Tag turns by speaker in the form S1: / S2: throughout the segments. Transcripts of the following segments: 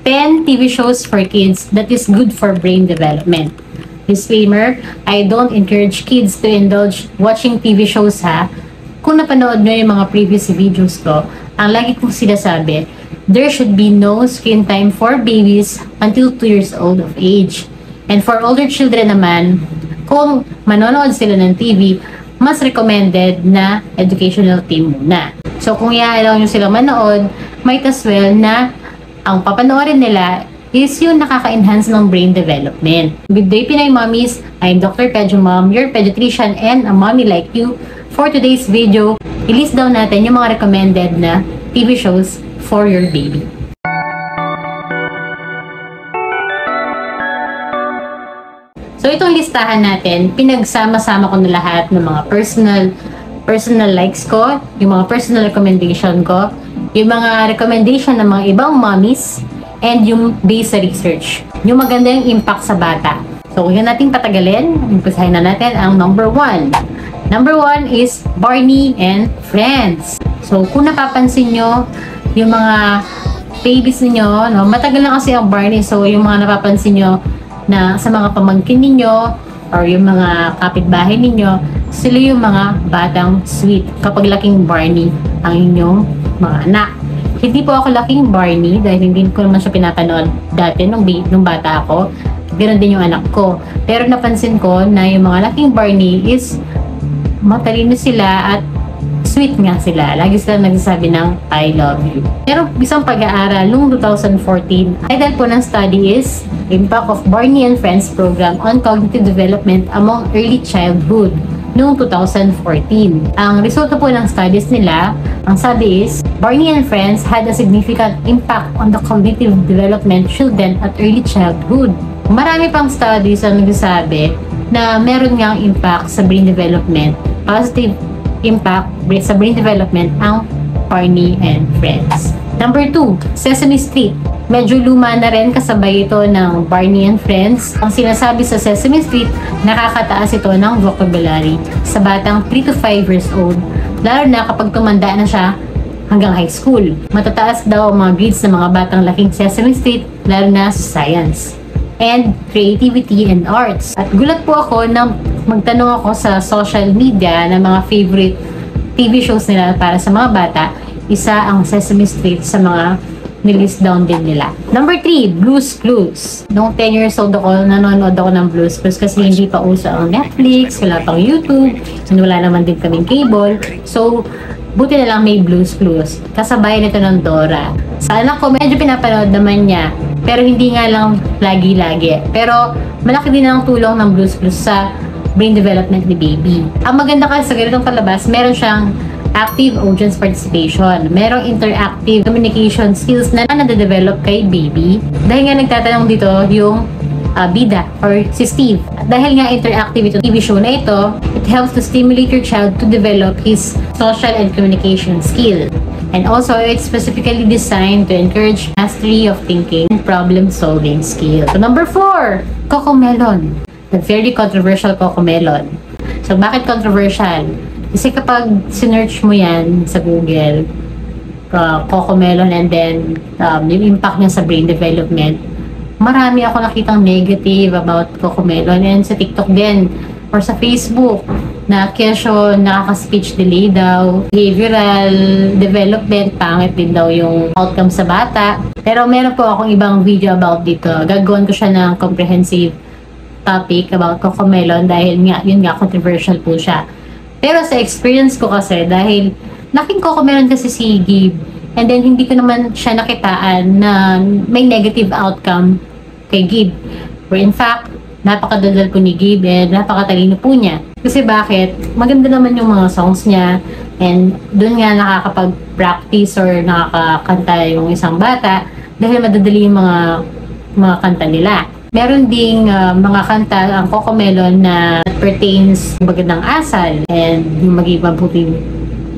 S1: 10 TV shows for kids that is good for brain development. Disclaimer, I don't encourage kids to indulge watching TV shows ha. Kung napanood nyo yung mga previous videos ko, ang lagi kong sinasabi, there should be no screen time for babies until 2 years old of age. And for older children naman, kung manonood sila ng TV, mas recommended na educational team muna. So kung i-allow nyo silang manood, might as well na ang papanoorin nila is yung nakaka-enhance ng brain development. Good day, Pinay Mommies! I'm Dr. Pedro Mom, your pediatrician and a mommy like you. For today's video, i-list down natin yung mga recommended na TV shows for your baby. So itong listahan natin, pinagsama-sama ko na lahat ng mga personal likes ko, yung mga personal recommendation ko, yung mga recommendation ng mga ibang mommies, and yung based sa research. Yung maganda yung impact sa bata. So, huwag natin patagalin. Umpisahin na natin ang number 1. Number 1 is Barney and Friends. So, kung napapansin nyo, yung mga babies ninyo, no, matagal na kasi ang Barney. So, yung mga napapansin nyo na sa mga pamangkin ninyo or yung mga kapitbahay ninyo, sila yung mga batang sweet kapag laking Barney ang inyong mga anak. Hindi po ako laking Barney dahil hindi ko naman siya pinapanood dati nung bata ako. Ganoon din yung anak ko. Pero napansin ko na yung mga laking Barney is matalino sila at sweet nga sila. Lagi sila nagsasabi ng I love you. Pero isang pag-aaral noong 2014, title po ng study is Impact of Barney and Friends Program on Cognitive Development Among Early Childhood noong 2014. Ang resulta po ng studies nila, ang sabi is, Barney and Friends had a significant impact on the cognitive development children at early childhood. Marami pang studies ang nagsasabi na meron ngang impact sa brain development, positive impact sa brain development ang Barney and Friends. Number 2, Sesame Street. Medyo luma na rin kasabay ito ng Barney and Friends. Ang sinasabi sa Sesame Street, nakakataas ito ng vocabulary sa batang 3 to 5 years old, lalo na kapag tumanda na siya hanggang high school. Matataas daw ang mga grades ng mga batang laking Sesame Street, lalo na sa science and creativity and arts. At gulat po ako nang magtanong ako sa social media ng mga favorite TV shows nila para sa mga bata. Isa ang Sesame Street sa mga nilist down din nila. Number 3, Blue's Clues. Noong 10 years old ako, nanonood ako ng Blue's Clues kasi hindi pa uso ang Netflix, wala pang YouTube, and wala naman din kaming cable. So, buti na lang may Blue's Clues. Kasabay nito ng Dora. Sa anak ko, medyo pinapanood naman niya, pero hindi nga lang lagi-lagi. Pero, malaki din ang tulong ng Blue's Clues sa brain development ni baby. Ang maganda kasi sa ganitong palabas, meron siyang active audience participation. Merong interactive communication skills na nade-develop kay baby. Dahil nga nagtatanong dito yung bida or si Steve. Dahil nga interactive ito TV show na ito, it helps to stimulate your child to develop his social and communication skill. And also, it's specifically designed to encourage mastery of thinking and problem-solving skill. So, number 4, Cocomelon. The very controversial Cocomelon. So, bakit controversial? Kasi kapag sinearch mo yan sa Google, Cocomelon and then yung impact niya sa brain development, marami ako nakitang negative about Cocomelon and sa TikTok din or sa Facebook na kesyo nakaka-speech delay daw, behavioral development, pangit din daw yung outcome sa bata. Pero meron po akong ibang video about dito. Gagawin ko siya ng comprehensive topic about Cocomelon dahil nga, yun nga, controversial po siya. Pero sa experience ko kasi, dahil laking Cocomelon kasi si Gabe, and then hindi ko naman siya nakitaan na may negative outcome kay Gabe. Where in fact, napakadaldal po ni Gabe and napakatalino po niya. Kasi bakit? Maganda naman yung mga songs niya and doon nga nakakapag-practice or nakakakanta yung isang bata dahil madadali yung mga kanta nila. Meron ding mga kanta ang Cocomelon na pertains magandang asal and yung maging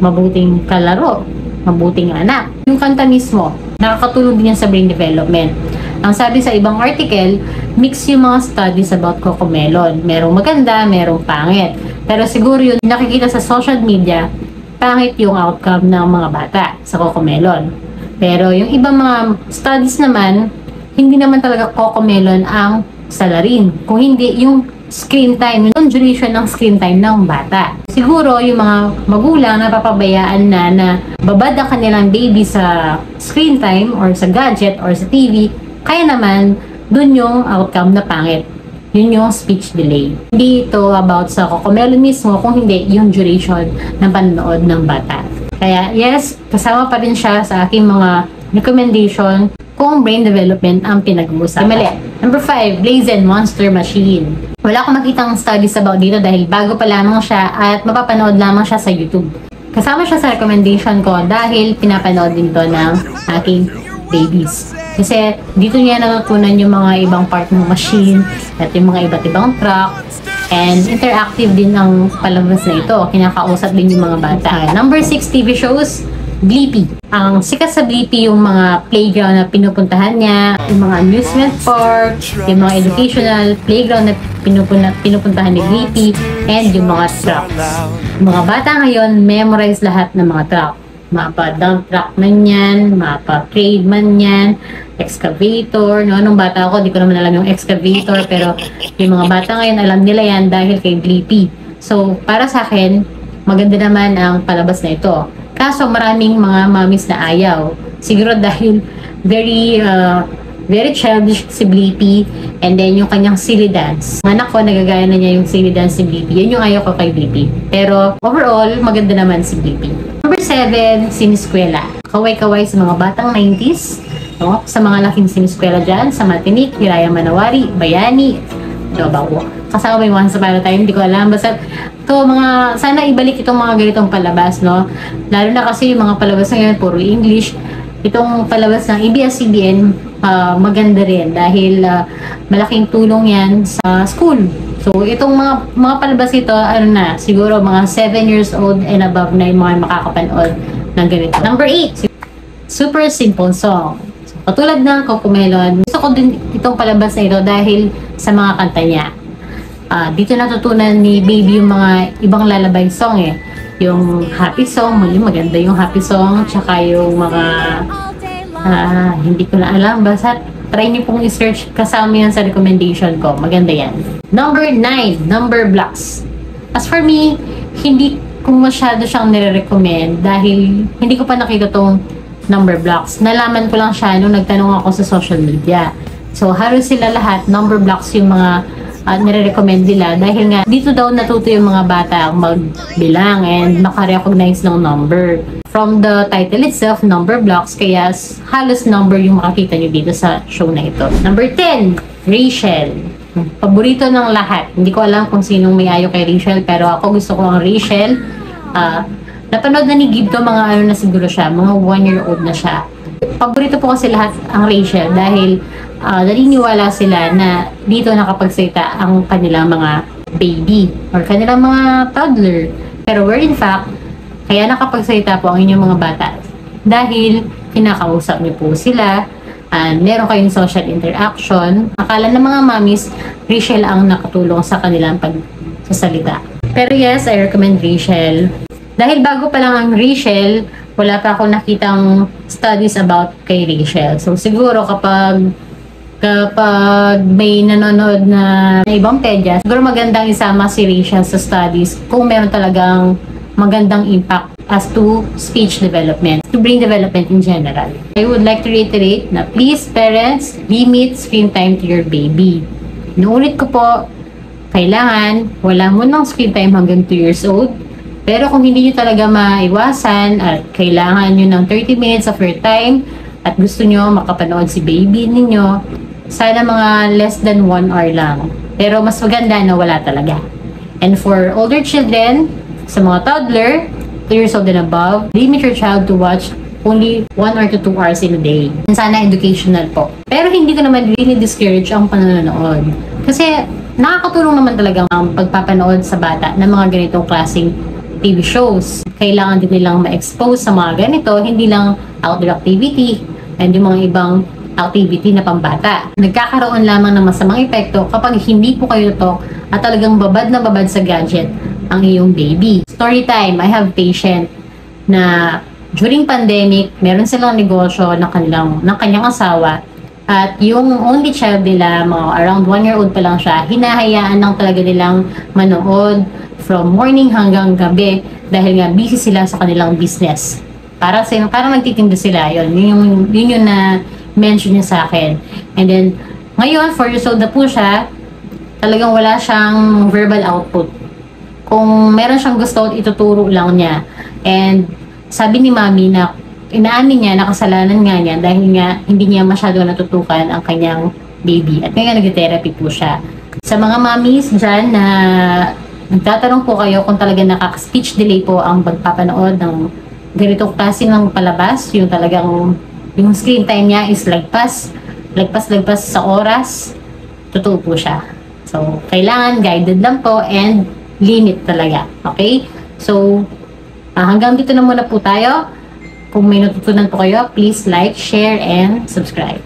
S1: mabuting kalaro, mabuting anak. Yung kanta mismo, nakakatulong din yan sa brain development. Ang sabi sa ibang article, mix yung mga studies about Cocomelon. Merong maganda, merong pangit. Pero siguro yun nakikita sa social media, pangit yung outcome ng mga bata sa Cocomelon. Pero yung ibang mga studies naman, hindi naman talaga cocomelon ang salarin. Kung hindi, yung screen time, yung duration ng screen time ng bata. Siguro, yung mga magulang napapabayaan na babad ang kanilang baby sa screen time or sa gadget or sa TV, kaya naman, dun yung outcome na pangit. Yun yung speech delay. Hindi ito about sa cocomelon mismo, kung hindi, yung duration ng panonood ng bata. Kaya, yes, kasama pa rin siya sa aking mga recommendation kung brain development ang pinag-uusapan. Mali. Number 5, Blazing Monster Machine. Wala akong makitang studies about dito dahil bago pa lamang siya at mapapanood lamang siya sa YouTube. Kasama siya sa recommendation ko dahil pinapanood din to ng aking babies. Kasi dito niya natutunan yung mga ibang part ng machine at yung mga iba't ibang truck. And interactive din ang palabas na ito. Kinakausap din yung mga bata. Number 6, TV shows, Blippi. Ang sikat sa Blippi yung mga playground na pinupuntahan niya, yung mga amusement park, yung mga educational playground na pinupuntahan ni Blippi, and yung mga trucks. Yung mga bata ngayon, memorize lahat ng mga truck. Mapa-dump truck man yan, mapa-trade man yan, excavator, no? Nung bata ako, di ko naman alam yung excavator, pero yung mga bata ngayon, alam nila yan dahil kay Blippi. So, para sa akin, maganda naman ang palabas na ito. Kaso maraming mga mamis na ayaw. Siguro dahil very childish si Blippi, and then yung kanyang silly dance. Ang anak ko, nagagaya na niya yung silly dance si Blippi. Yun yung ayaw ko kay Blippi. Pero overall, maganda naman si Blippi. Number 7, Siniskwela. Kaway-kaway sa mga batang 90s. No? Sa mga laking siniskwela dyan, sa Matinik, Hiraya Manawari, Bayani, Dobago. Kasama ba yung Once Upon a Time? Hindi ko alam. Basta sana ibalik itong mga ganitong palabas, no? Lalo na kasi yung mga palabas ngayon, puro English. Itong palabas ng ABS-CBN, maganda rin dahil malaking tulong yan sa school. So, itong mga palabas ito, siguro mga 7 years old and above na yung mga makakapanood ng ganito. Number 8, Super Simple Song. So, katulad ng Cocomelon, gusto ko din itong palabas na ito dahil sa mga kanta niya. Dito natutunan ni Baby yung mga ibang lalabay song eh. Yung happy song, maganda yung happy song, tsaka yung mga hindi ko na alam, basta try niyo pong i-search, kasama yan sa recommendation ko. Maganda yan. Number 9, Number Blocks. As for me, hindi ko masyado siyang nire-recommend dahil hindi ko pa nakita tong Number Blocks. Nalaman ko lang siya nung nagtanong ako sa social media. So, halos sila lahat, Number Blocks yung mga nire-recommend nila dahil nga dito daw natuto yung mga bata magbilang and makarecognize ng number. From the title itself, Number Blocks, kaya halos number yung makikita nyo dito sa show na ito. Number 10, Rachel. Paborito ng lahat. Hindi ko alam kung sinong may ayaw kay Rachel, pero ako gusto ko ang Rachel. Napanood na ni Gib to, mga na siguro siya, mga 1-year-old na siya. Paborito po kasi lahat ang Rachel dahil naniniwala sila na dito nakapagsalita ang kanilang mga baby or kanilang mga toddler. Pero where in fact, kaya nakapagsalita po ang inyong mga bata dahil kinakausap niyo po sila, meron kayong social interaction. Akala ng mga mommies, Rachel ang nakatulong sa kanilang pagsasalita. Pero yes, I recommend Rachel. Dahil bago pa lang ang Rachel, wala pa ako nakitang studies about kay Rachel. So siguro kapag may nanonood na ibang pedya, siguro magandang isama si Rachel sa studies kung meron talagang magandang impact as to speech development, to brain development in general. I would like to reiterate na please parents, limit screen time to your baby. Inuulit ko po, kailangan wala mo ng screen time hanggang 2 years old. Pero kung hindi nyo talaga maiwasan at kailangan nyo ng 30 minutes of your time at gusto nyo makapanood si baby ninyo, sana mga less than 1 hour lang. Pero mas maganda na wala talaga. And for older children, sa mga toddler, 2 years old and above, limit your child to watch only 1 or to 2 hours in a day. And sana educational po. Pero hindi ko naman really discourage ang panonood. Kasi nakakatulong naman talaga ang pagpapanood sa bata ng mga ganitong klaseng TV shows. Kailangan din nilang ma-expose sa mga ganito, hindi lang outdoor activity and yung mga ibang activity na pambata. Nagkakaroon lamang ng masamang epekto kapag hindi po kayo to at talagang babad na babad sa gadget ang iyong baby. Story time, I have patient na during pandemic, meron silang negosyo ng kanyang asawa At yung only child nila, mga around 1 year old pa lang siya, hinahayaan lang talaga nilang manood from morning hanggang gabi dahil nga busy sila sa kanilang business. Parang nagtitinda sila, yun yung na mention niya sa akin. And then, ngayon, 4 years old na po siya, talagang wala siyang verbal output. Kung meron siyang gusto, ituturo lang niya. And sabi ni Mami na inaamin niya na kasalanan nga niya dahil nga hindi niya masyado natutukan ang kanyang baby. At ngayon nag-therapy po siya. Sa mga mommies dyan na nagtatanong po kayo kung talaga nakaka-speech delay po ang pagpapanood ng ganitong klase ng palabas, yung talagang yung screen time niya is lagpas sa oras, totoo po siya. So, kailangan guided lang po and limit talaga. Okay? So, hanggang dito na muna po tayo. Kung may natutunan po kayo, please like, share, and subscribe.